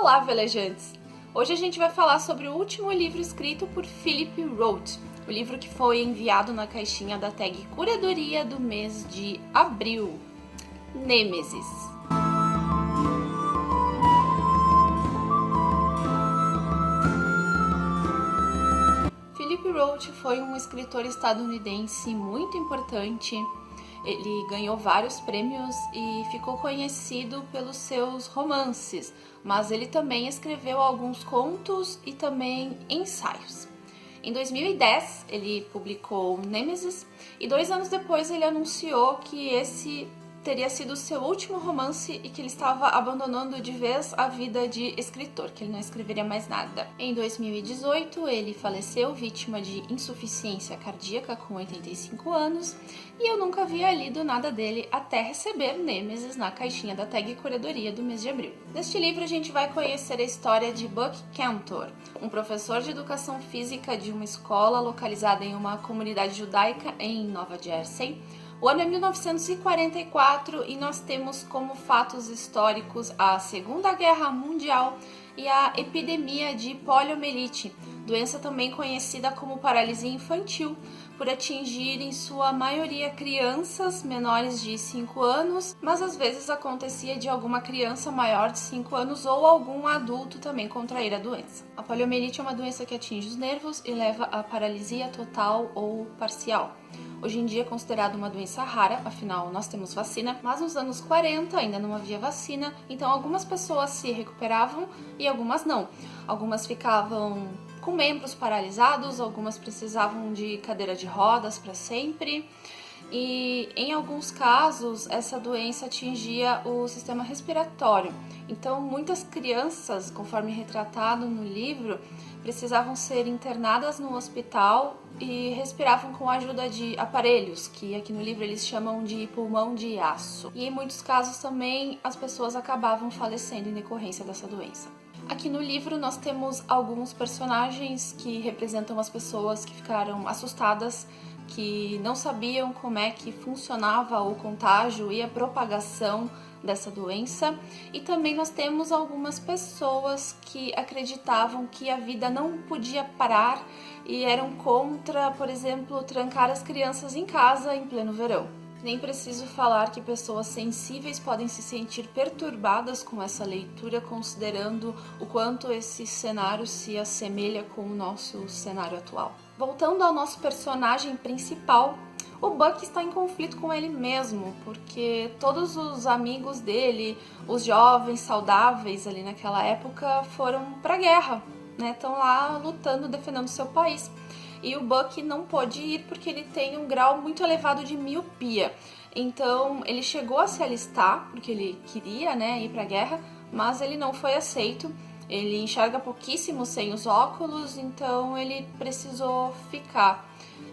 Olá, velejantes! Hoje a gente vai falar sobre o último livro escrito por Philip Roth, o livro que foi enviado na caixinha da tag Curadoria do mês de abril, Nêmesis. Philip Roth foi um escritor estadunidense muito importante. Ele ganhou vários prêmios e ficou conhecido pelos seus romances, mas ele também escreveu alguns contos e também ensaios. Em 2010, ele publicou Nêmesis e 2 anos depois ele anunciou que esse teria sido o seu último romance e que ele estava abandonando de vez a vida de escritor, que ele não escreveria mais nada. Em 2018, ele faleceu vítima de insuficiência cardíaca com 85 anos e eu nunca havia lido nada dele até receber Nêmesis na caixinha da tag Curadoria do mês de abril. Neste livro a gente vai conhecer a história de Buck Cantor, um professor de educação física de uma escola localizada em uma comunidade judaica em Nova Jersey. O ano é 1944 e nós temos como fatos históricos a Segunda Guerra Mundial e a epidemia de poliomielite, doença também conhecida como paralisia infantil, por atingir em sua maioria crianças menores de 5 anos, mas às vezes acontecia de alguma criança maior de 5 anos ou algum adulto também contrair a doença. A poliomielite é uma doença que atinge os nervos e leva à paralisia total ou parcial. Hoje em dia é considerada uma doença rara, afinal nós temos vacina, mas nos anos 40 ainda não havia vacina, então algumas pessoas se recuperavam e algumas não. Algumas ficavam com membros paralisados, algumas precisavam de cadeira de rodas para sempre. E em alguns casos essa doença atingia o sistema respiratório. Então muitas crianças, conforme retratado no livro, precisavam ser internadas no hospital e respiravam com a ajuda de aparelhos, que aqui no livro eles chamam de pulmão de aço. E em muitos casos também as pessoas acabavam falecendo em decorrência dessa doença. Aqui no livro nós temos alguns personagens que representam as pessoas que ficaram assustadas, que não sabiam como é que funcionava o contágio e a propagação dessa doença, e também nós temos algumas pessoas que acreditavam que a vida não podia parar e eram contra, por exemplo, trancar as crianças em casa em pleno verão. Nem preciso falar que pessoas sensíveis podem se sentir perturbadas com essa leitura, considerando o quanto esse cenário se assemelha com o nosso cenário atual. Voltando ao nosso personagem principal, o Buck está em conflito com ele mesmo, porque todos os amigos dele, os jovens saudáveis ali naquela época, foram para a guerra, né? Estão lá lutando, defendendo seu país. E o Buck não pôde ir porque ele tem um grau muito elevado de miopia. Então ele chegou a se alistar porque ele queria, né, ir para a guerra, mas ele não foi aceito. Ele enxerga pouquíssimo sem os óculos, então ele precisou ficar.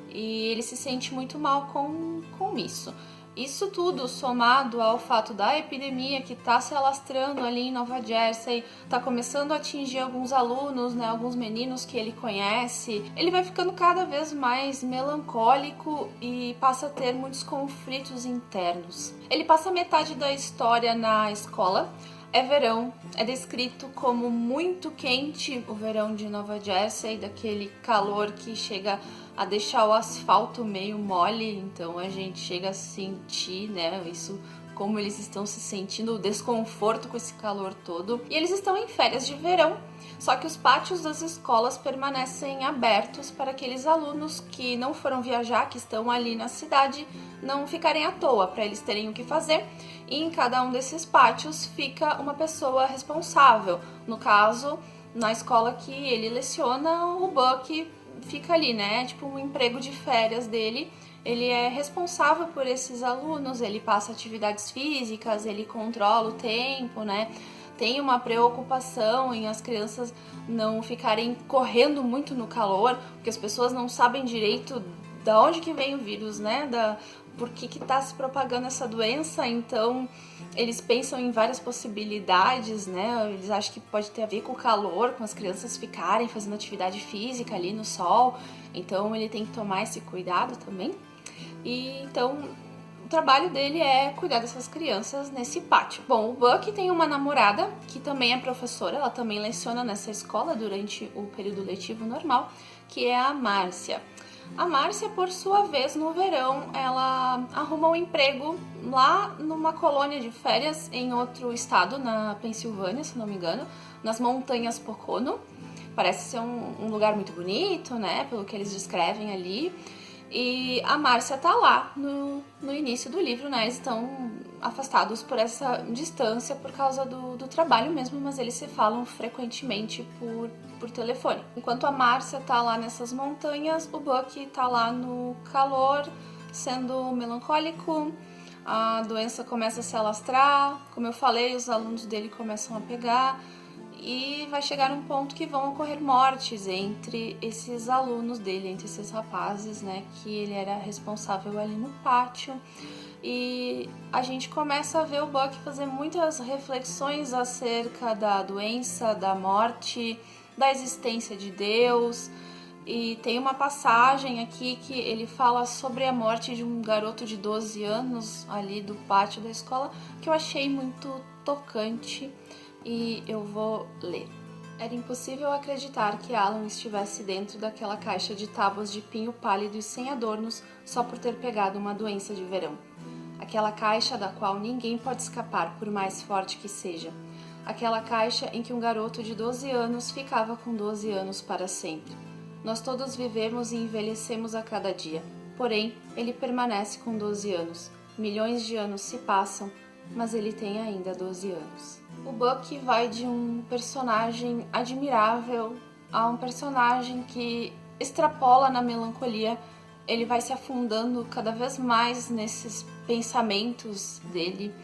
E ele se sente muito mal com isso. Isso tudo somado ao fato da epidemia que está se alastrando ali em Nova Jersey, está começando a atingir alguns alunos, né, alguns meninos que ele conhece, ele vai ficando cada vez mais melancólico e passa a ter muitos conflitos internos. Ele passa metade da história na escola. É verão, é descrito como muito quente o verão de Nova Jersey, daquele calor que chega a deixar o asfalto meio mole, então a gente chega a sentir, né, isso, como eles estão se sentindo, o desconforto com esse calor todo. E eles estão em férias de verão, só que os pátios das escolas permanecem abertos para aqueles alunos que não foram viajar, que estão ali na cidade, não ficarem à toa, para eles terem o que fazer. E em cada um desses pátios fica uma pessoa responsável. No caso, na escola que ele leciona, o Buck fica ali, né? Tipo um emprego de férias dele. Ele é responsável por esses alunos, ele passa atividades físicas, ele controla o tempo, né? Tem uma preocupação em as crianças não ficarem correndo muito no calor, porque as pessoas não sabem direito da onde que vem o vírus, né? Por que está se propagando essa doença, então eles pensam em várias possibilidades, né? Eles acham que pode ter a ver com o calor, com as crianças ficarem fazendo atividade física ali no sol, então ele tem que tomar esse cuidado também. E então trabalho dele é cuidar dessas crianças nesse pátio. Bom, o Buck tem uma namorada que também é professora, ela também leciona nessa escola durante o período letivo normal, que é a Márcia. A Márcia, por sua vez, no verão, ela arruma um emprego lá numa colônia de férias em outro estado, na Pensilvânia, se não me engano, nas montanhas Pocono. Parece ser um lugar muito bonito, né, pelo que eles descrevem ali. E a Márcia tá lá no início do livro, né? Eles estão afastados por essa distância por causa do trabalho mesmo, mas eles se falam frequentemente por telefone. Enquanto a Márcia tá lá nessas montanhas, o Buck tá lá no calor, sendo melancólico, a doença começa a se alastrar, como eu falei, os alunos dele começam a pegar. E vai chegar um ponto que vão ocorrer mortes entre esses alunos dele, entre esses rapazes, né, que ele era responsável ali no pátio. E a gente começa a ver o Buck fazer muitas reflexões acerca da doença, da morte, da existência de Deus. E tem uma passagem aqui que ele fala sobre a morte de um garoto de 12 anos ali do pátio da escola, que eu achei muito tocante. E eu vou ler. Era impossível acreditar que Alan estivesse dentro daquela caixa de tábuas de pinho pálido e sem adornos só por ter pegado uma doença de verão. Aquela caixa da qual ninguém pode escapar, por mais forte que seja. Aquela caixa em que um garoto de 12 anos ficava com 12 anos para sempre. Nós todos vivemos e envelhecemos a cada dia. Porém, ele permanece com 12 anos. Milhões de anos se passam, mas ele tem ainda 12 anos. O Buck vai de um personagem admirável a um personagem que extrapola na melancolia. Ele vai se afundando cada vez mais nesses pensamentos dele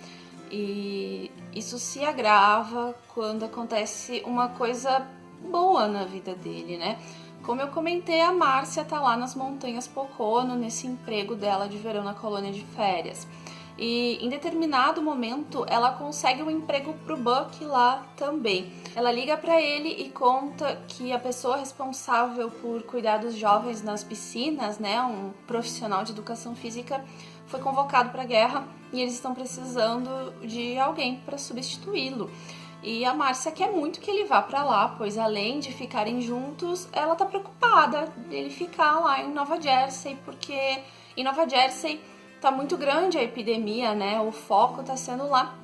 e isso se agrava quando acontece uma coisa boa na vida dele, né? Como eu comentei, a Márcia tá lá nas montanhas Pocono, nesse emprego dela de verão na colônia de férias. E em determinado momento ela consegue um emprego pro Buck lá também. Ela liga para ele e conta que a pessoa responsável por cuidar dos jovens nas piscinas, né, um profissional de educação física, foi convocado para a guerra e eles estão precisando de alguém para substituí-lo. E a Márcia quer muito que ele vá para lá, pois além de ficarem juntos, ela tá preocupada dele ficar lá em Nova Jersey, porque em Nova Jersey tá muito grande a epidemia, né? O foco tá sendo lá.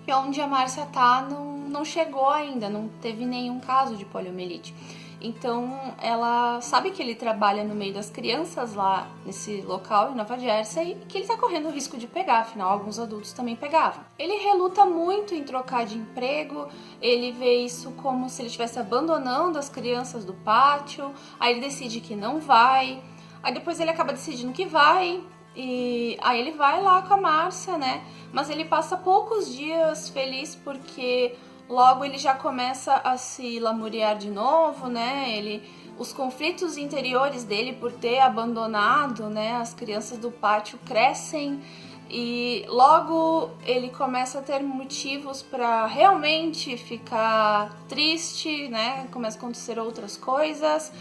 E onde a Márcia tá não chegou ainda, não teve nenhum caso de poliomielite. Então ela sabe que ele trabalha no meio das crianças lá nesse local em Nova Jersey e que ele tá correndo o risco de pegar, afinal alguns adultos também pegavam. Ele reluta muito em trocar de emprego, ele vê isso como se ele estivesse abandonando as crianças do pátio, aí ele decide que não vai, aí depois ele acaba decidindo que vai. E aí ele vai lá com a Márcia, né? Mas ele passa poucos dias feliz porque logo ele já começa a se lamuriar de novo, né? Os conflitos interiores dele por ter abandonado, né, as crianças do pátio crescem e logo ele começa a ter motivos para realmente ficar triste, né? Começa a acontecer outras coisas.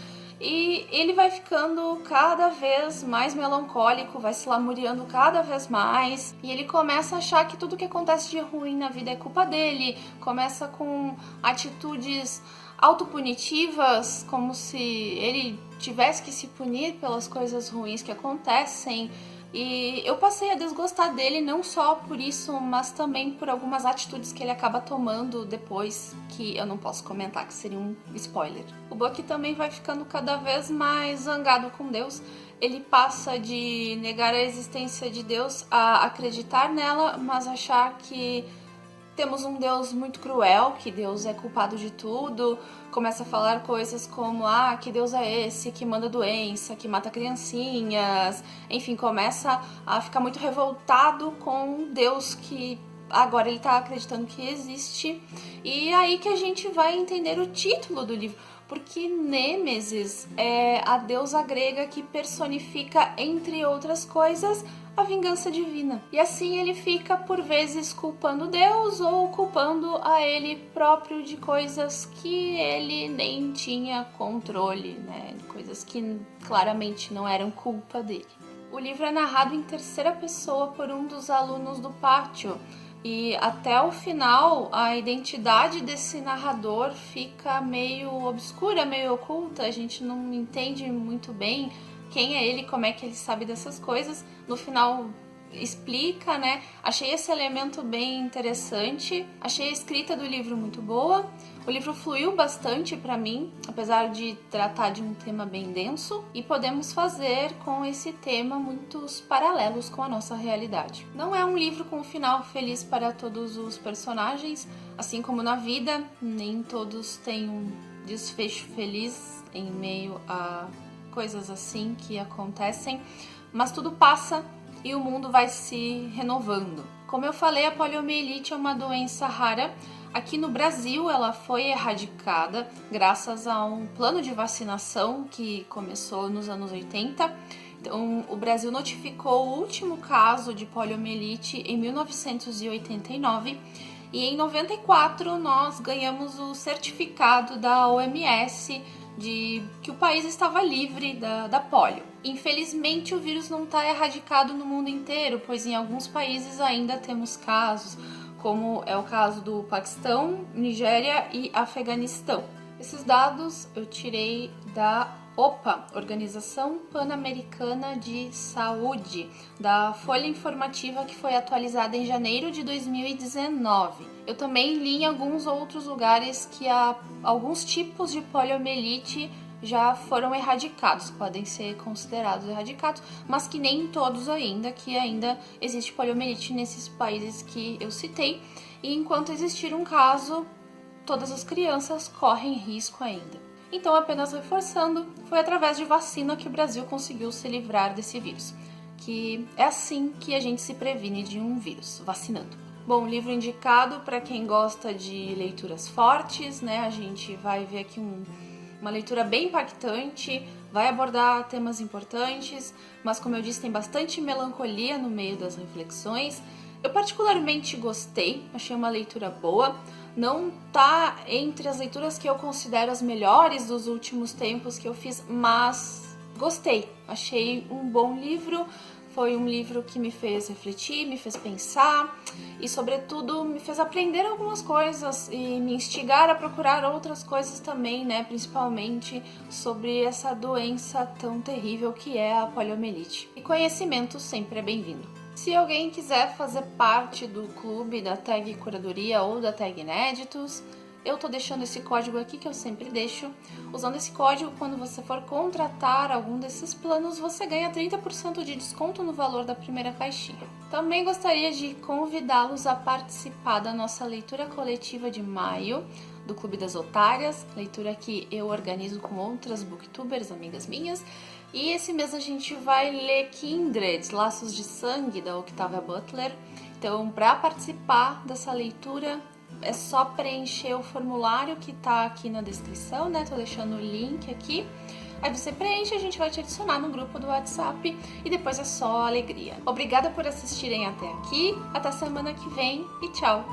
E ele vai ficando cada vez mais melancólico, vai se lamuriando cada vez mais. E ele começa a achar que tudo que acontece de ruim na vida é culpa dele. Começa com atitudes autopunitivas, como se ele tivesse que se punir pelas coisas ruins que acontecem. E eu passei a desgostar dele não só por isso, mas também por algumas atitudes que ele acaba tomando depois, que eu não posso comentar, que seria um spoiler. O Buck também vai ficando cada vez mais zangado com Deus. Ele passa de negar a existência de Deus a acreditar nela, mas achar que temos um Deus muito cruel, que Deus é culpado de tudo. Começa a falar coisas como, que Deus é esse que manda doença, que mata criancinhas. Enfim, começa a ficar muito revoltado com Deus que agora ele tá acreditando que existe. E é aí que a gente vai entender o título do livro. Porque Nêmesis é a deusa grega que personifica, entre outras coisas, a vingança divina. E assim ele fica, por vezes, culpando Deus ou culpando a ele próprio de coisas que ele nem tinha controle, né? De coisas que claramente não eram culpa dele. O livro é narrado em terceira pessoa por um dos alunos do pátio. E até o final, a identidade desse narrador fica meio obscura, meio oculta. A gente não entende muito bem quem é ele, como é que ele sabe dessas coisas. No final explica, né? Achei esse elemento bem interessante. Achei a escrita do livro muito boa. O livro fluiu bastante para mim, apesar de tratar de um tema bem denso, e podemos fazer com esse tema muitos paralelos com a nossa realidade. Não é um livro com um final feliz para todos os personagens, assim como na vida, nem todos têm um desfecho feliz em meio a coisas assim que acontecem, mas tudo passa e o mundo vai se renovando. Como eu falei, a poliomielite é uma doença rara. Aqui no Brasil ela foi erradicada graças a um plano de vacinação que começou nos anos 80. Então, o Brasil notificou o último caso de poliomielite em 1989 e em 94 nós ganhamos o certificado da OMS de que o país estava livre da polio. Infelizmente, o vírus não está erradicado no mundo inteiro, pois em alguns países ainda temos casos, como é o caso do Paquistão, Nigéria e Afeganistão. Esses dados eu tirei da OPA, Organização Pan-Americana de Saúde, da folha informativa que foi atualizada em janeiro de 2019. Eu também li em alguns outros lugares que alguns tipos de poliomielite já foram erradicados, podem ser considerados erradicados, mas que nem todos ainda, que ainda existe poliomielite nesses países que eu citei. E enquanto existir um caso, todas as crianças correm risco ainda. Então, apenas reforçando, foi através de vacina que o Brasil conseguiu se livrar desse vírus, que é assim que a gente se previne de um vírus, vacinando. Bom, livro indicado para quem gosta de leituras fortes, né? A gente vai ver aqui uma leitura bem impactante, vai abordar temas importantes, mas como eu disse, tem bastante melancolia no meio das reflexões. Eu particularmente gostei, achei uma leitura boa. Não tá entre as leituras que eu considero as melhores dos últimos tempos que eu fiz, mas gostei. Achei um bom livro, foi um livro que me fez refletir, me fez pensar e, sobretudo, me fez aprender algumas coisas e me instigar a procurar outras coisas também, né? Principalmente sobre essa doença tão terrível que é a poliomielite. E conhecimento sempre é bem-vindo. Se alguém quiser fazer parte do clube da Tag Curadoria ou da Tag Inéditos, eu tô deixando esse código aqui que eu sempre deixo. Usando esse código, quando você for contratar algum desses planos, você ganha 30% de desconto no valor da primeira caixinha. Também gostaria de convidá-los a participar da nossa leitura coletiva de maio, do Clube das Otárias, leitura que eu organizo com outras booktubers, amigas minhas. E esse mês a gente vai ler Kindred, Laços de Sangue, da Octavia Butler. Então, para participar dessa leitura, é só preencher o formulário que tá aqui na descrição, né? Tô deixando o link aqui. Aí você preenche, a gente vai te adicionar no grupo do WhatsApp e depois é só alegria. Obrigada por assistirem até aqui, até semana que vem e tchau!